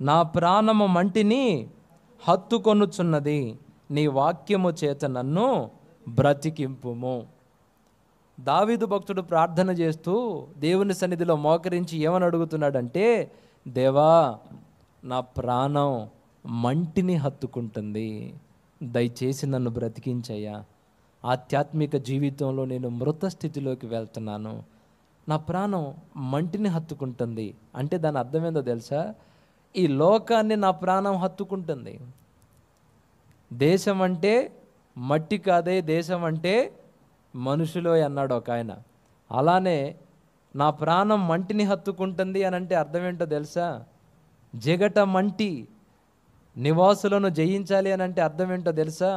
నా ప్రాణము మంటిని హత్తుకొనుచున్నది, నీ వాక్యము చేత నన్ను బ్రతికింపుము. దావీదు భక్తుడు ప్రార్థన చేస్తూ దేవుని సన్నిధిలో మోకరించి ఏమని అడుగుతున్నాడంటే, దేవా, నా ప్రాణం మంటిని హత్తుకుంటుంది, దయచేసి నన్ను బ్రతికించయ్యా. ఆధ్యాత్మిక జీవితంలో నేను మృత స్థితిలోకి వెళ్తున్నాను, నా ప్రాణం మంటిని హత్తుకుంటుంది. అంటే దాని అర్థం ఏందో తెలుసా? ఈ లోకాన్ని నా ప్రాణం హత్తుకుంటుంది. దేశం అంటే మట్టి కాదే, దేశం అంటే మనుషులో అన్నాడు ఒక ఆయన. అలానే నా ప్రాణం మంటిని హత్తుకుంటుంది అని అంటే అర్థం ఏంటో తెలుసా? జగట మంటి నివాసులను జయించాలి అని అంటే అర్థం ఏంటో తెలుసా?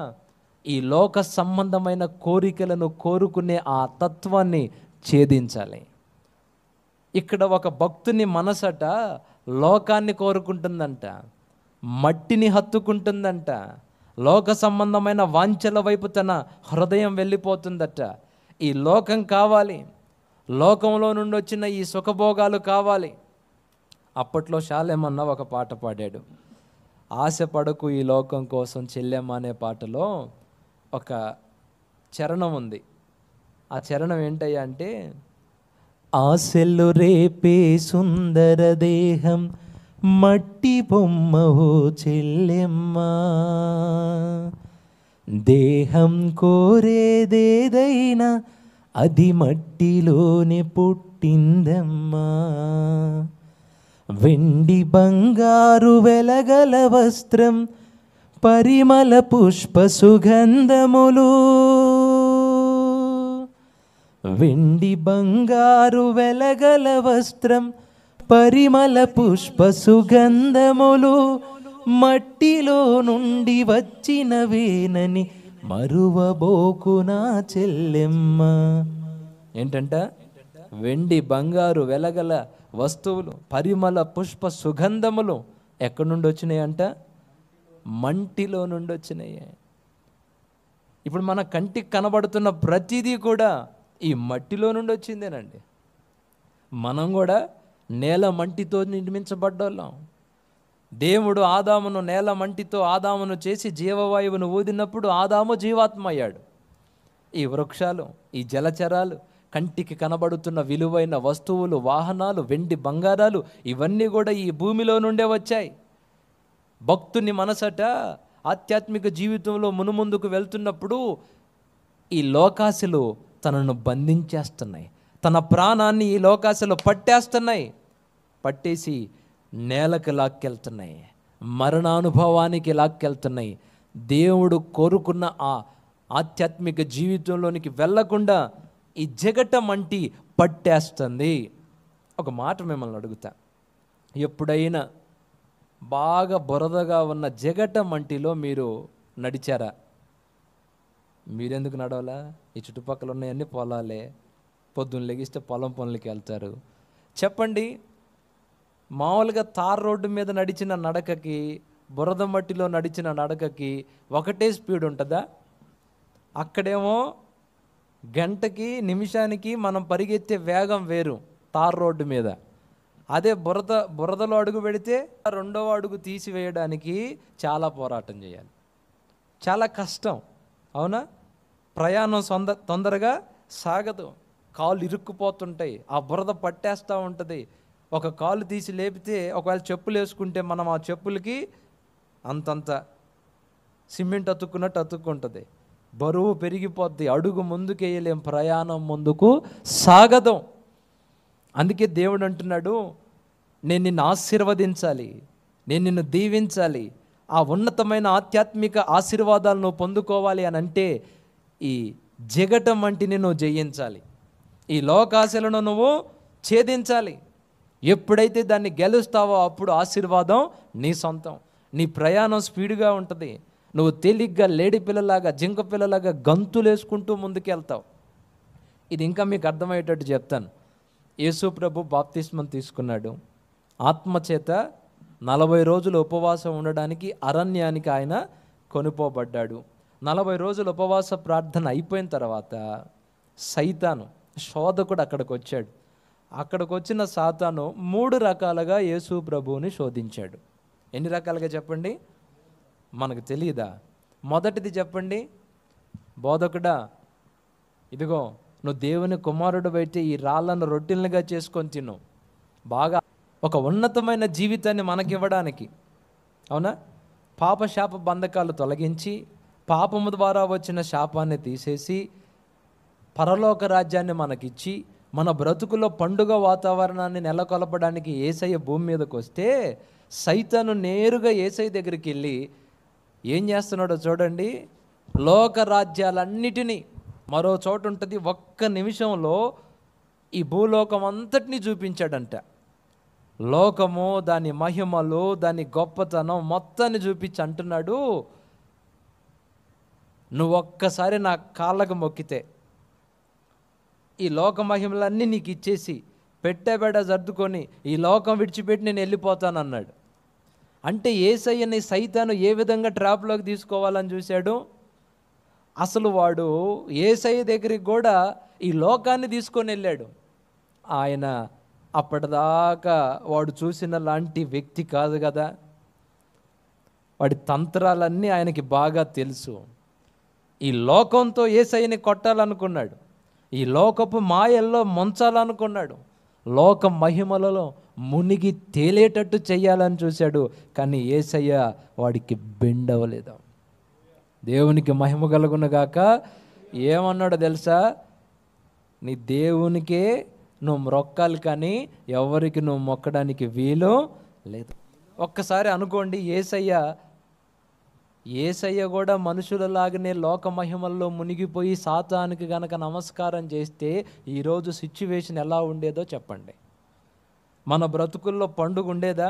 ఈ లోక సంబంధమైన కోరికలను కోరుకునే ఆ తత్వాన్ని ఛేదించాలి. ఇక్కడ ఒక భక్తుని మనసట లోకాన్ని కోరుకుంటుందంట, మట్టిని హత్తుకుంటుందంట, లోక సంబంధమైన వాంఛల వైపు తన హృదయం వెళ్ళిపోతుందట. ఈ లోకం కావాలి, లోకంలో నుండి వచ్చిన ఈ సుఖభోగాలు కావాలి. అప్పట్లో షాలేమన్న ఒక పాట పాడాడు, ఆశపడకు ఈ లోకం కోసం చెల్లెమ్మ అనే పాటలో ఒక చరణం ఉంది. ఆ చరణం ఏంటయ్యా అంటే, ఆశలు రేపే సుందర దేహం మట్టి బొమ్మవో చెల్లెమ్మ, దేహం కోరేదేదైనా అది మట్టిలోనే పుట్టిందమ్మా, వెండి బంగారు వెలగల వస్త్రం పరిమళ పుష్ప సుగంధములు, వెండి బంగారు వెలగల వస్త్రం పరిమళ పుష్ప సుగంధములు మట్టిలో నుండి వచ్చినవేనని మరువబోకు నా చెల్లెమ్మ. ఏంటంట? వెండి బంగారు వెలగల వస్తువులు, పరిమళ పుష్ప సుగంధములు ఎక్కడి నుండి వచ్చినాయి అంట? మంటిలో నుండి వచ్చినాయి. ఇప్పుడు మన కంటికి కనబడుతున్న ప్రతిదీ కూడా ఈ మట్టిలో నుండి వచ్చిందేనండి. మనం కూడా నేల మంటితో నిర్మించబడ్డోళ్ళం. దేవుడు ఆదామును నేల మంటితో ఆదామును చేసి జీవవాయువును ఊదినప్పుడు ఆదాము జీవాత్మ అయ్యాడు. ఈ వృక్షాలు, ఈ జలచరాలు, కంటికి కనబడుతున్న విలువైన వస్తువులు, వాహనాలు, వెండి బంగారాలు ఇవన్నీ కూడా ఈ భూమిలో నుండే వచ్చాయి. భక్తుని మనసట ఆధ్యాత్మిక జీవితంలో మునుముందుకు వెళ్తున్నప్పుడు ఈ లోకాశలు తనను బంధించేస్తున్నాయి, తన ప్రాణాన్ని ఈ లోకాశలు పట్టేస్తున్నాయి, పట్టేసి నేలకు లాక్కెళ్తున్నాయి, మరణానుభవానికి లాక్కెళ్తున్నాయి. దేవుడు కోరుకున్న ఆ ఆధ్యాత్మిక జీవితంలోనికి వెళ్ళకుండా ఈ జగటం అంటి పట్టేస్తుంది. ఒక మాట మిమ్మల్ని అడుగుతా, ఎప్పుడైనా బాగా బురదగా ఉన్న జగటం అంటిలో మీరు నడిచారా? మీరెందుకు నడవాలా? ఈ చుట్టుపక్కల ఉన్నాయన్నీ పొలాలే, పొద్దున్న లెగిస్తే పొలం పనులకి వెళ్తారు. చెప్పండి, మామూలుగా తార్ రోడ్డు మీద నడిచిన నడకకి, బురద మట్టిలో నడిచిన నడకకి ఒకటే స్పీడ్ ఉంటుందా? అక్కడేమో గంటకి నిమిషానికి మనం పరిగెత్తే వేగం వేరు తార్ రోడ్డు మీద. అదే బురదలో అడుగు పెడితే రెండవ అడుగు తీసివేయడానికి చాలా పోరాటం చేయాలి, చాలా కష్టం. అవునా? ప్రయాణం తొందరగా సాగదు, కాళ్ళు ఇరుక్కుపోతుంటాయి, ఆ బురద పట్టేస్తూ ఉంటుంది. ఒక కాలు తీసి లేపితే ఒకవేళ చెప్పులు వేసుకుంటే మనం ఆ చెప్పులకి అంతంత సిమెంట్ అతుక్కున్నట్టు అతుక్కుంటుంది, బరువు పెరిగిపోద్ది, అడుగు ముందుకు వేయలేం, ప్రయాణం ముందుకు సాగదు. అందుకే దేవుడు అంటున్నాడు, నేను నిన్ను ఆశీర్వదించాలి, నేను నిన్ను దీవించాలి, ఆ ఉన్నతమైన ఆధ్యాత్మిక ఆశీర్వాదాలు నువ్వు పొందుకోవాలి అని అంటే ఈ జగటం వంటిని నువ్వు జయించాలి, ఈ లోకాశలను నువ్వు ఛేదించాలి. ఎప్పుడైతే దాన్ని గెలుస్తావో అప్పుడు ఆశీర్వాదం నీ సొంతం. నీ ప్రయాణం స్పీడ్గా ఉంటుంది, నువ్వు తేలిగ్గా లేడి పిల్లలాగా, జింక పిల్లలాగా గంతులు వేసుకుంటూ ముందుకెళ్తావు. ఇది ఇంకా మీకు అర్థమయ్యేటట్టు చెప్తాను. యేసు ప్రభు బాప్తిస్మం తీసుకున్నాడు, ఆత్మచేత 40 రోజులు ఉపవాసం ఉండడానికి అరణ్యానికి ఆయన కొనుపోబడ్డాడు. 40 రోజులు ఉపవాస ప్రార్థన అయిపోయిన తర్వాత సైతాను శోధకుడు అక్కడికి వచ్చిన సాతాను 3 రకాలుగా యేసు ప్రభువుని శోధించాడు. ఎన్ని రకాలుగా చెప్పండి? మనకు తెలియదా? మొదటిది చెప్పండి, బోధకుడా ఇదిగో నువ్వు దేవుని కుమారుడు అయితే ఈ రాళ్ళను రొట్టెలుగా చేసుకొని తిను. బాగా ఒక ఉన్నతమైన జీవితాన్ని మనకివ్వడానికి, అవునా? పాపశాప బంధకాలు తొలగించి పాపము ద్వారా వచ్చిన శాపాన్ని తీసేసి పరలోక రాజ్యాన్ని మనకిచ్చి మన బ్రతుకులో పండుగ వాతావరణాన్ని నెలకొల్పడానికి యేసయ్య భూమి మీదకి వస్తే సైతాను నేరుగా యేసయ్య దగ్గరికి వెళ్ళి ఏం చేస్తున్నాడో చూడండి. లోక రాజ్యాలన్నిటినీ, మరో చోటు ఉంటుంది, ఒక్క నిమిషంలో ఈ భూలోకం అంతటినీ చూపించాడంట. లోకము, దాని మహిమలు, దాని గొప్పతనం మొత్తాన్ని చూపించి అంటున్నాడు, నువ్వు ఒక్కసారి నా కాళ్ళకు మొక్కితే ఈ లోక మహిమలన్నీ నీకు ఇచ్చేసి పెట్టబెడ సర్దుకొని ఈ లోకం విడిచిపెట్టి నేను వెళ్ళిపోతానన్నాడు. అంటే యేసయ్యని సైతాను ఏ విధంగా ట్రాప్లోకి తీసుకోవాలని చూశాడు? అసలు వాడు యేసయ్య దగ్గరికి కూడా ఈ లోకాన్ని తీసుకొని వెళ్ళాడు. ఆయన అప్పటిదాకా వాడు చూసిన లాంటి వ్యక్తి కాదు కదా. వాడి తంత్రాలన్నీ ఆయనకి బాగా తెలుసు. ఈ లోకంతో యేసయ్యని కొట్టాలనుకున్నాడు, ఈ లోకపు మాయల్లో ముంచాలనుకున్నాడు, లోక మహిమలలో మునిగి తేలేటట్టు చెయ్యాలని చూశాడు. కానీ యేసయ్య వాడికి బెండవలేదు. దేవునికి మహిమ కలుగునుగాక. ఏమన్నాడో తెలుసా? నీ దేవునికే నువ్వు మొక్కాలి, కానీ ఎవరికి నువ్వు మొక్కడానికి వీలు లేదు. ఒక్కసారి అనుకోండి, యేసయ్య కూడా మనుషులలాగానే లోక మహిమల్లో మునిగిపోయి సాతానికి గనక నమస్కారం చేస్తే ఈరోజు సిచ్యువేషన్ ఎలా ఉండేదో చెప్పండి. మన బ్రతుకుల్లో పండుగ ఉండేదా?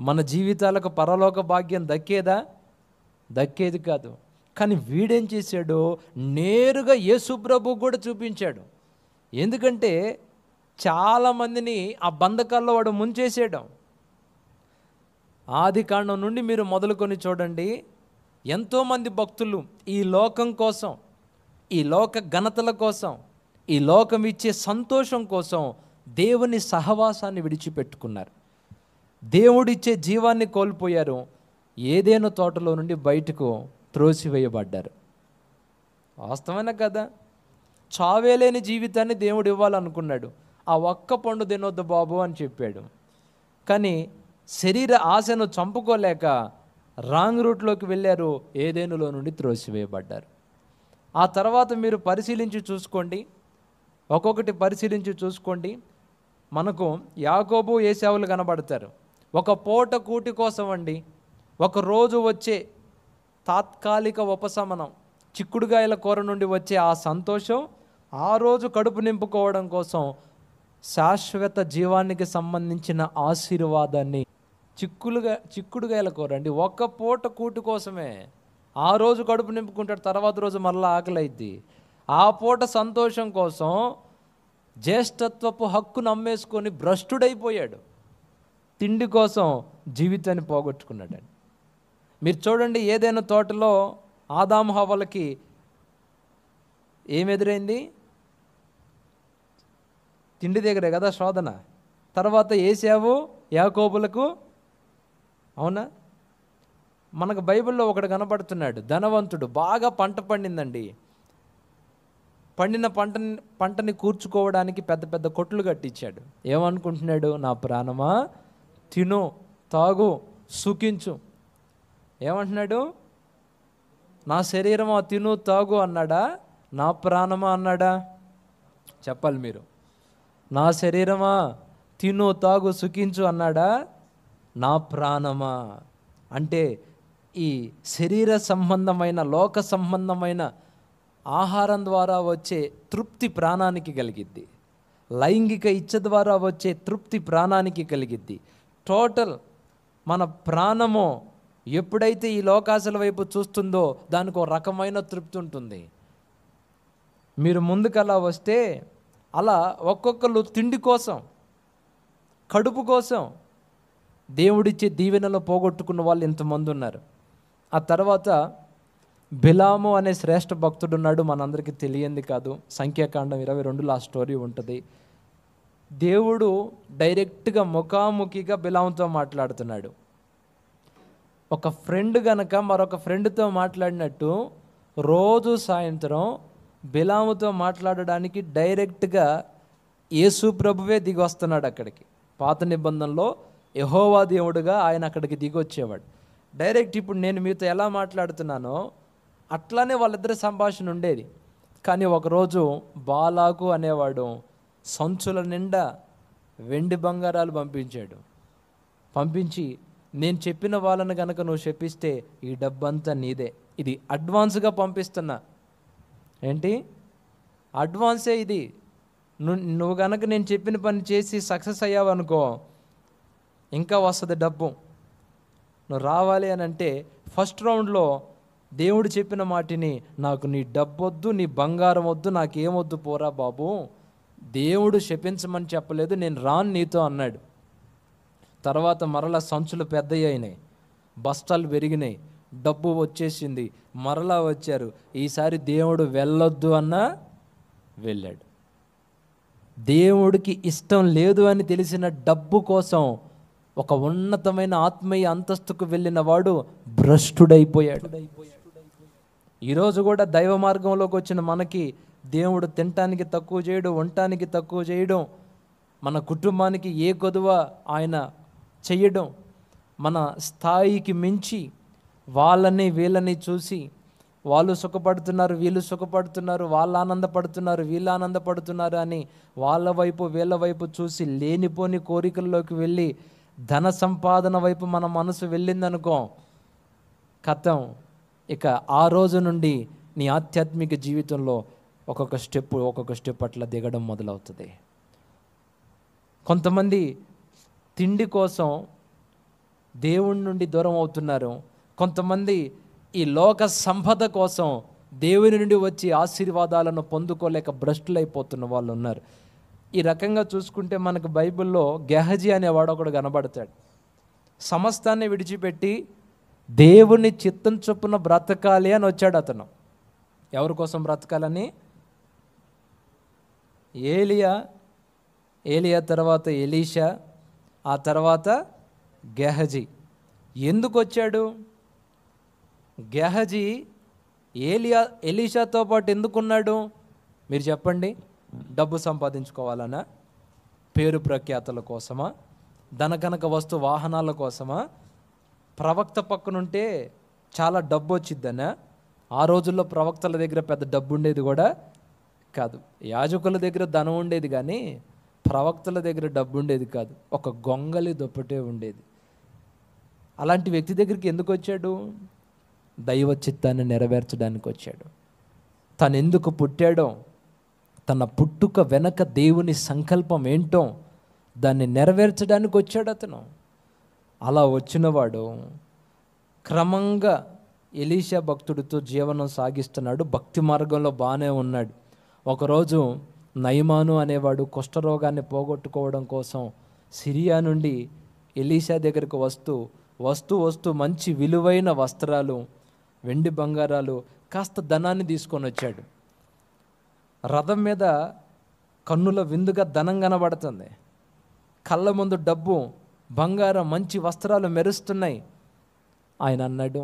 మన జీవితాలకు పరలోక భాగ్యం దక్కేదా? దక్కేది కాదు. కానీ వీడేం చేశాడు? నేరుగా యేసు ప్రభు కూడా చూపించాడు. ఎందుకంటే చాలామందిని ఆ బంధకాల్లో వాడు ముంచేసాడు. ఆది కాండం నుండి మీరు మొదలుకొని చూడండి, ఎంతోమంది భక్తులు ఈ లోకం కోసం, ఈ లోక ఘనతల కోసం, ఈ లోకం ఇచ్చే సంతోషం కోసం దేవుని సహవాసాన్ని విడిచిపెట్టుకున్నారు. దేవుడిచ్చే జీవాన్ని కోల్పోయారు. ఏదేను తోటలో నుండి బయటకు త్రోసివేయబడ్డారు. వాస్తవమైన కదా. చావేలేని జీవితాన్ని దేవుడు ఇవ్వాలనుకున్నాడు. ఆ ఒక్క పండు తినొద్దు బాబు అని చెప్పాడు. కానీ శరీర ఆశను చంపుకోలేక రాంగ్ రూట్లోకి వెళ్ళారు. ఏదేనులో నుండి త్రోసివేయబడ్డారు. ఆ తర్వాత మీరు పరిశీలించి చూసుకోండి, ఒక్కొక్కటి పరిశీలించి చూసుకోండి. మనకు యాకోబు ఏశావులు కనబడతారు. ఒక పూట కూటి కోసం అండి, ఒక రోజు వచ్చే తాత్కాలిక ఉపశమనం, చిక్కుడుగాయల కూర నుండి వచ్చే ఆ సంతోషం, ఆ రోజు కడుపు నింపుకోవడం కోసం శాశ్వత జీవానికి సంబంధించిన ఆశీర్వాదాన్ని చిక్కుడుగాయల కూర అండి, ఒక్క పూట కూటి కోసమే. ఆ రోజు కడుపు నింపుకుంటాడు, తర్వాత రోజు మరలా ఆకలి అయింది. ఆ పూట సంతోషం కోసం జ్యేష్ఠత్వపు హక్కును అమ్మేసుకొని భ్రష్టుడైపోయాడు. తిండి కోసం జీవితాన్ని పోగొట్టుకున్నాడండి. మీరు చూడండి, ఏదైనా తోటలో ఆదాము హవ్వలకి ఏమెదురైంది? తిండి దగ్గరే కదా శోధన. తర్వాత ఏశావు యాకోబులకు, అవునా? మనకు బైబిల్లో ఒకడు కనపడుతున్నాడు, ధనవంతుడు, బాగా పంట పండిందండి. పండిన పంటని కూర్చుకోవడానికి పెద్ద పెద్ద కొట్లు కట్టించాడు. ఏమనుకుంటున్నాడు? నా ప్రాణమా తిను, తాగు, సుఖించు. ఏమంటున్నాడు? నా శరీరమా తిను, తాగు అన్నాడా? నా ప్రాణమా అన్నాడా? చెప్పాలి మీరు. నా శరీరమా తిను, తాగు, సుఖించు అన్నాడా? నా ప్రాణమా అంటే ఈ శరీర సంబంధమైన, లోక సంబంధమైన ఆహారం ద్వారా వచ్చే తృప్తి ప్రాణానికి కలిగిద్ది. లైంగిక ఇచ్చ ద్వారా వచ్చే తృప్తి ప్రాణానికి కలిగిద్ది. టోటల్ మన ప్రాణము ఎప్పుడైతే ఈ లోకాశల వైపు చూస్తుందో దానికి ఒక రకమైన తృప్తి ఉంటుంది. మీరు ముందుకలా వస్తే అలా ఒక్కొక్కరు తిండి కోసం, కడుపు కోసం దేవుడిచ్చే దీవెనలో పోగొట్టుకున్న వాళ్ళు ఇంతమంది ఉన్నారు. ఆ తర్వాత బిలాము అనే శ్రేష్ఠ భక్తుడు ఉన్నాడు, మనందరికీ తెలియంది కాదు. సంఖ్యాకాండం 22లో ఆ స్టోరీ ఉంటుంది. దేవుడు డైరెక్ట్గా ముఖాముఖిగా బిలాముతో మాట్లాడుతున్నాడు. ఒక ఫ్రెండ్ గనక మరొక ఫ్రెండ్తో మాట్లాడినట్టు రోజు సాయంత్రం బిలాముతో మాట్లాడడానికి డైరెక్ట్గా యేసు ప్రభువే దిగి వస్తున్నాడు అక్కడికి. పాత నిబంధనలో యెహోవా దేవుడుగా ఆయన అక్కడికి దిగి వచ్చేవాడు. డైరెక్ట్ ఇప్పుడు నేను మీతో ఎలా మాట్లాడుతున్నానో అట్లానే వాళ్ళిద్దరి సంభాషణ ఉండేది. కానీ ఒకరోజు బాలాకు అనేవాడు సంచుల నిండా వెండి బంగారాలు పంపించి నేను చెప్పిన వాళ్ళని కనుక నువ్వు చెప్పిస్తే ఈ డబ్బంతా నీదే. ఇది అడ్వాన్స్గా పంపిస్తున్నా. ఏంటి అడ్వాన్సే ఇది. నువ్వు కనుక నేను చెప్పిన పని చేసి సక్సెస్ అయ్యావనుకో ఇంకా వస్తుంది డబ్బు. నువ్వు రావాలి అని అంటే ఫస్ట్ రౌండ్లో దేవుడు చెప్పిన మాటిని, నాకు నీ డబ్బు వద్దు, నీ బంగారం వద్దు, నాకేమొద్దు, పోరా బాబు, దేవుడు శపించమని చెప్పలేదు, నేను రాను నీతో అన్నాడు. తర్వాత మరలా సంచులు పెద్దవి అయినాయి, బస్తాలు పెరిగినాయి, డబ్బు వచ్చేసింది, మరలా వచ్చారు. ఈసారి దేవుడు వెళ్ళొద్దు అన్నా వెళ్ళాడు. దేవుడికి ఇష్టం లేదు అని తెలిసిన డబ్బు కోసం ఒక ఉన్నతమైన ఆత్మీయ అంతస్తుకు వెళ్ళిన వాడు భ్రష్టుడైపోయాడు. ఈరోజు కూడా దైవ మార్గంలోకి వచ్చిన మనకి దేవుడు తినటానికి తక్కువ చేయడం, ఉండటానికి తక్కువ చేయడం, మన కుటుంబానికి ఏ కొదువ ఆయన చెయ్యడం, మన స్థాయికి మించి వాళ్ళని వీళ్ళని చూసి వాళ్ళు సుఖపడుతున్నారు, వీళ్ళు సుఖపడుతున్నారు, వాళ్ళు ఆనందపడుతున్నారు, వీళ్ళు ఆనందపడుతున్నారు అని వాళ్ళ వైపు వీళ్ళ వైపు చూసి లేనిపోని కోరికల్లోకి వెళ్ళి ధన సంపాదన వైపు మన మనసు వెళ్ళిందనుకో కథం. ఇక ఆ రోజు నుండి నీ ఆధ్యాత్మిక జీవితంలో ఒక్కొక్క స్టెప్ అట్లా దిగడం మొదలవుతుంది. కొంతమంది తిండి కోసం దేవుడి నుండి దూరం అవుతున్నారు. కొంతమంది ఈ లోక సంపద కోసం దేవుని నుండి వచ్చి ఆశీర్వాదాలను పొందుకోలేక భ్రష్టులైపోతున్న వాళ్ళు ఉన్నారు. ఈ రకంగా చూసుకుంటే మనకు బైబిల్లో గెహజీ అనేవాడు ఒకడు కనబడతాడు. సమస్తాన్ని విడిచిపెట్టి దేవుని చిత్తం చొప్పున బ్రతకాలి అని వచ్చాడు అతను. ఎవరి కోసం బ్రతకాలని? ఏలియా తర్వాత ఎలీషా, ఆ తర్వాత గెహజీ. ఎందుకు వచ్చాడు గెహజీ? ఎలీషాతో పాటు ఎందుకున్నాడు మీరు చెప్పండి? డబ్బు సంపాదించుకోవాలనా? పేరు ప్రఖ్యాతల కోసమా? ధనకనక వస్తు వాహనాల కోసమా? ప్రవక్త పక్కనుంటే చాలా డబ్బు వచ్చిద్దనా? ఆ రోజుల్లో ప్రవక్తల దగ్గర పెద్ద డబ్బు ఉండేది కూడా కాదు. యాజకుల దగ్గర ధనం ఉండేది కానీ ప్రవక్తల దగ్గర డబ్బు ఉండేది కాదు. ఒక గొంగలి దుప్పటే ఉండేది. అలాంటి వ్యక్తి దగ్గరికి ఎందుకు వచ్చాడు? దైవ చిత్తాన్ని నెరవేర్చడానికి వచ్చాడు. తను ఎందుకు పుట్టాడో, తన పుట్టుక వెనక దేవుని సంకల్పం ఏంటో దాన్ని నెరవేర్చడానికి వచ్చాడు అతను. అలా వచ్చినవాడు క్రమంగా ఎలీషా భక్తుడితో జీవనం సాగిస్తున్నాడు. భక్తి మార్గంలో బాగానే ఉన్నాడు. ఒకరోజు నయమాను అనేవాడు కుష్ఠరోగాన్ని పోగొట్టుకోవడం కోసం సిరియా నుండి ఎలీషా దగ్గరకు వస్తూ మంచి విలువైన వస్త్రాలు, వెండి బంగారాలు, కాస్త ధనాన్ని తీసుకొని వచ్చాడు. రథం మీద కన్నుల విందుగా ధనం కనబడుతుంది. కళ్ళ ముందు డబ్బు, బంగారం, మంచి వస్త్రాలు మెరుస్తున్నాయి. ఆయన అన్నాడు,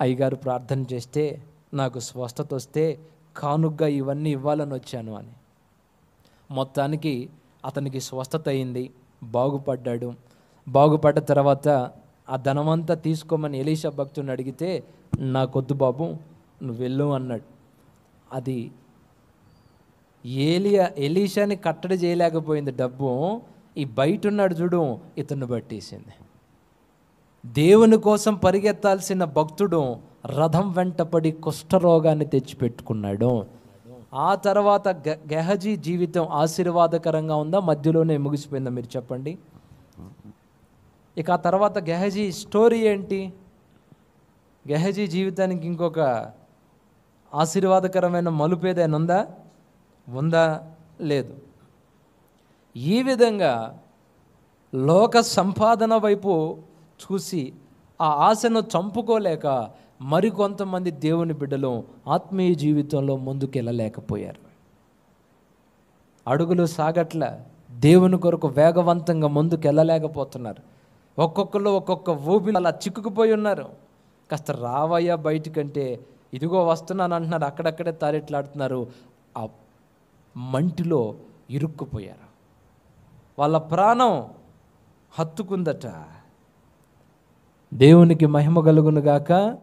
అయ్యగారు ప్రార్థన చేస్తే నాకు స్వస్థత వస్తే కానుగ్గా ఇవన్నీ ఇవ్వాలని వచ్చాను అని. మొత్తానికి అతనికి స్వస్థత అయింది, బాగుపడ్డాడు. బాగుపడ్డ తర్వాత ఆ ధనమంతా తీసుకోమని ఎలీషా భక్తుని అడిగితే, నాకొద్దు బాబు, నువ్వు వెళ్ళు అన్నాడు. అది ఎలీషాని కట్టడి చేయలేకపోయింది డబ్బు. ఈ బయట ఉన్నాడు చూడు, ఇతన్ని పట్టేసింది. దేవుని కోసం పరిగెత్తాల్సిన భక్తుడు రథం వెంటపడి కుష్ఠరోగాన్ని తెచ్చిపెట్టుకున్నాడు. ఆ తర్వాత గెహజీ జీవితం ఆశీర్వాదకరంగా ఉందా, మధ్యలోనే ముగిసిపోయిందా మీరు చెప్పండి? ఇక ఆ తర్వాత గెహజీ స్టోరీ ఏంటి? గెహజీ జీవితానికి ఇంకొక ఆశీర్వాదకరమైన మలుపు ఏదైనా ఉందా? లేదు. ఈ విధంగా లోక సంపాదన వైపు చూసి ఆ ఆశను చంపుకోలేక మరికొంతమంది దేవుని బిడ్డలు ఆత్మీయ జీవితంలో ముందుకెళ్ళలేకపోయారు. అడుగులు సాగట్ల, దేవుని కొరకు వేగవంతంగా ముందుకెళ్ళలేకపోతున్నారు. ఒక్కొక్కరు ఒక్కొక్క ఊబిలో అలా చిక్కుకుపోయి ఉన్నారు. కాస్త రావయ్యా బయటికంటే ఇదిగో వస్తున్నాను అంటున్నారు, అక్కడక్కడే తారెట్లాడుతున్నారు. ఆ మంటిలో ఇరుక్కుపోయారు. వాళ్ళ ప్రాణం హత్తుకుందట. దేవునికి మహిమ కలుగునుగాక.